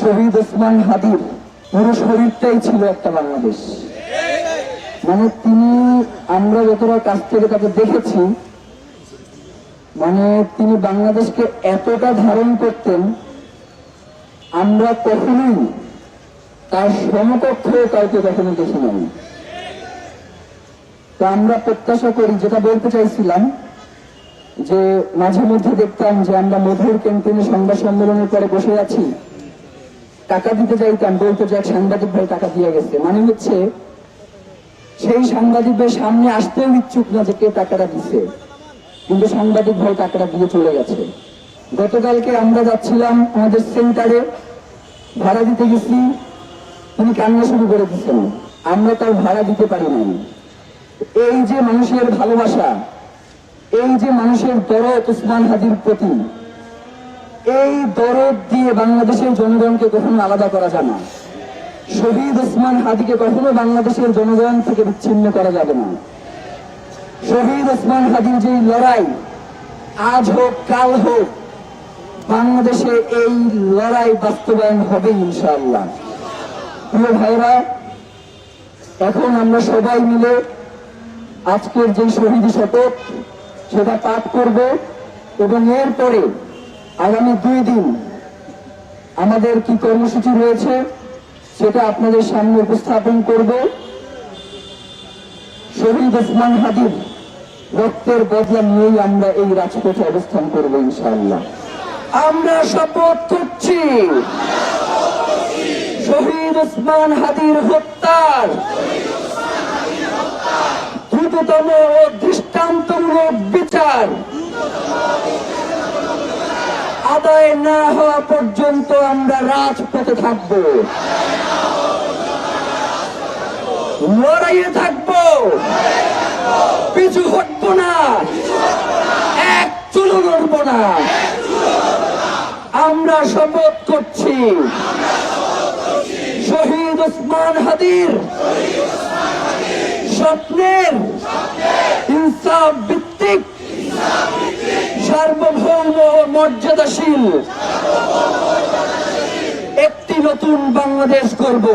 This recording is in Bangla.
শহীদ ওসমান হাদির পুরো শরীরটাই ছিল একটা বাংলাদেশ। মানে তিনি, আমরা যতটা কাছ থেকে তাকে দেখেছি, মানে তিনি বাংলাদেশকে এতটা ধারণ করতেন, আমরা কখনোই তার সমকক্ষ কাউকে কখনো দেখি নাই। তো আমরা প্রত্যাশা করি, যেটা বলতে চাইছিলাম, যে মাঝে মধ্যে দেখতাম যে আমরা মধুর ক্যান্টিনে সংবাদ সম্মেলনের পরে বসে আছি, টাকা দিতে চাইতাম, বলতো যে এক সাংবাদিক ভাই টাকা দিয়ে গেছে। মানে হচ্ছে সেই সাংবাদিক ভাই সামনে আসতেও ইচ্ছুক না যে কে টাকাটা দিচ্ছে, কিন্তু সাংবাদিক ভাই টাকাটা দিয়ে চলে গেছে। গতকালকে আমরা যাচ্ছিলাম আমাদের সেন্টারে, ভাড়া দিতে গেছি, তিনি কান্না শুরু করে দিচ্ছেন, আমরা তার ভাড়া দিতে পারি নাই। এই যে মানুষের ভালোবাসা, এই যে মানুষের দরদ ওসমান হাদির প্রতি, এই দরদ দিয়ে বাংলাদেশের জনগণকে কখনো আলাদা করা যায় না। শহীদ ওসমান হাদিকে কখনো বাংলাদেশের জনগণ থেকে বিচ্ছিন্ন করা যাবে না। শহীদ ওসমান হাদির যে লড়াই, আজ হোক কাল হোক, বাংলাদেশে এই লড়াই বাস্তবায়ন হবে ইনশাআল্লাহ। প্রিয় ভাইরা, এখন আমরা সবাই মিলে আজকের যে শহীদ শপথ সেটা পাঠ করব, এবং এরপরে আগামী 2 দিন আমাদের কি কর্মসূচি রয়েছে সেটা আপনাদের সামনে উপস্থাপন করব। শহীদ ওসমান হাদির রক্তের বদলা নিয়েই আমরা এই রাজপথে অবস্থান করব ইনশাআল্লাহ। আমরা শপথ করছি শহীদ ওসমান হাদির হত্যার দ্রুততম ও দৃষ্টান্তমূলক বিচার আদায় না হওয়া পর্যন্ত আমরা রাজপথে থাকব, লড়াইয়ে থাকব, পিছু হটব না, এক চুলো লড়ব না। আমরা শপথ করছি শহীদ ওসমান হাদির স্বপ্নের ইনসাফ ভিত্তিক সার্বভৌম ও মর্যাদাশীল একটি নতুন বাংলাদেশ করব।